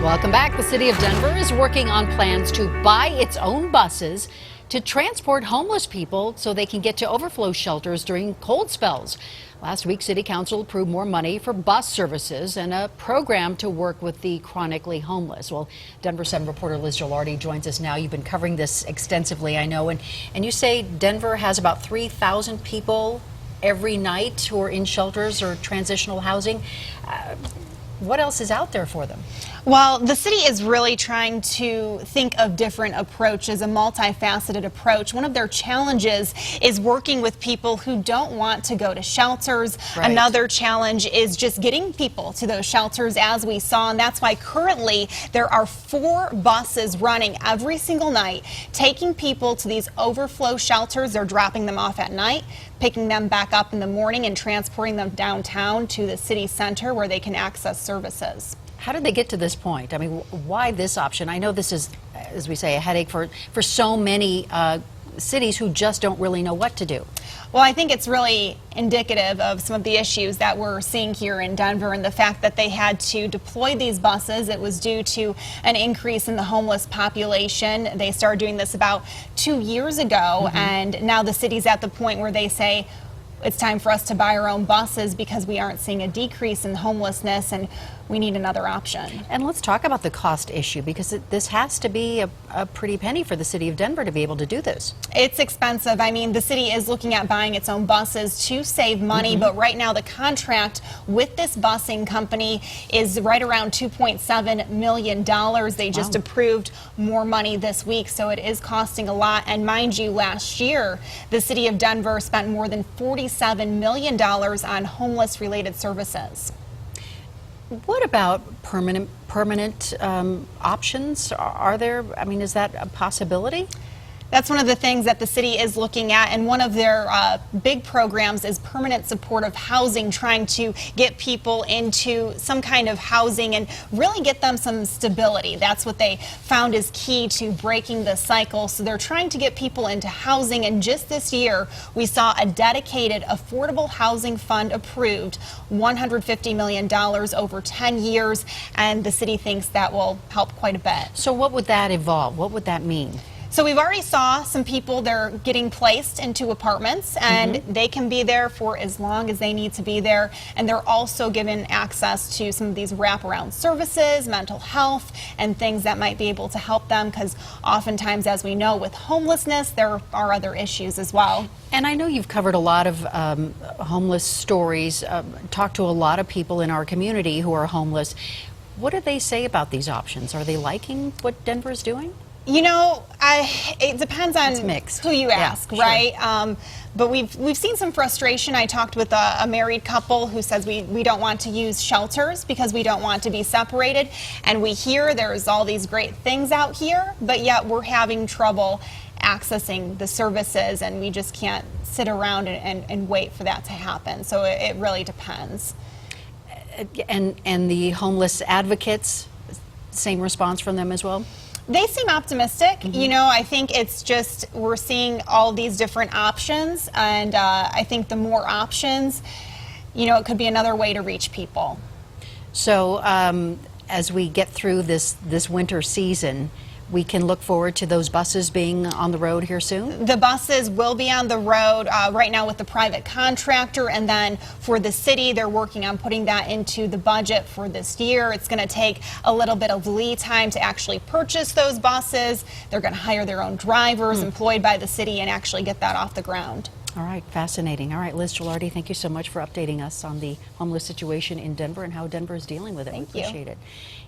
Welcome back. The city of Denver is working on plans to buy its own buses to transport homeless people so they can get to overflow shelters during cold spells. Last week, City Council approved more money for bus services and a program to work with the chronically homeless. Well, Denver 7 reporter Liz Gelard joins us now. You've been covering this extensively, I know, and you say Denver has about 3,000 people every night who are in shelters or transitional housing. What else is out there for them? Well, the city is really trying to think of different approaches, a multifaceted approach. One of their challenges is working with people who don't want to go to shelters. Right. Another challenge is just getting people to those shelters, as we saw, and that's why currently there are 4 buses running every single night, taking people to these overflow shelters. They're dropping them off at night, picking them back up in the morning, and transporting them downtown to the city center where they can access services. How did they get to this point? I mean, why this option? I know this is, as we say, a headache for so many cities who just don't really know what to do. Well, I think it's really indicative of some of the issues that we're seeing here in Denver, and the fact that they had to deploy these buses. It was due to an increase in the homeless population. They started doing this about 2 years ago, and now the city's at the point where they say, it's time for us to buy our own buses because we aren't seeing a decrease in homelessness, and we need another option. And let's talk about the cost issue, because this has to be a pretty penny for the city of Denver to be able to do this. It's expensive. I mean, the city is looking at buying its own buses to save money, but right now the contract with this busing company is right around $2.7 million. They just approved more money this week, so it is costing a lot. And mind you, last year, the city of Denver spent more than $47 million on homeless-related services. What about permanent options? Are there, I mean, is that a possibility? That's one of the things that the city is looking at, and one of their big programs is permanent supportive housing, trying to get people into some kind of housing and really get them some stability. That's what they found is key to breaking the cycle. So they're trying to get people into housing, and just this year we saw a dedicated affordable housing fund approved, $150 million over 10 years, and the city thinks that will help quite a bit. So what would that involve? What would that mean? So we've already saw some people, they're getting placed into apartments, and they can be there for as long as they need to be there. And they're also given access to some of these wraparound services, mental health, and things that might be able to help them, because oftentimes, as we know, with homelessness, there are other issues as well. And I know you've covered a lot of homeless stories, talked to a lot of people in our community who are homeless. What do they say about these options? Are they liking what Denver is doing? You know, it depends on who you ask, right? Sure. But we've seen some frustration. I talked with a married couple who says we don't want to use shelters because we don't want to be separated. And we hear there's all these great things out here, but yet we're having trouble accessing the services, and we just can't sit around and wait for that to happen. So it really depends. And the homeless advocates, same response from them as well? They seem optimistic. You know, I think it's just we're seeing all these different options, and I think the more options, you know, it could be another way to reach people. So as we get through this winter season, we can look forward to those buses being on the road here soon? The buses will be on the road right now with the private contractor, and then for the city, they're working on putting that into the budget for this year. It's going to take a little bit of lead time to actually purchase those buses. They're going to hire their own drivers employed by the city and actually get that off the ground. All right, fascinating. All right, Liz Gelard, thank you so much for updating us on the homeless situation in Denver and how Denver is dealing with it. Thank we appreciate it.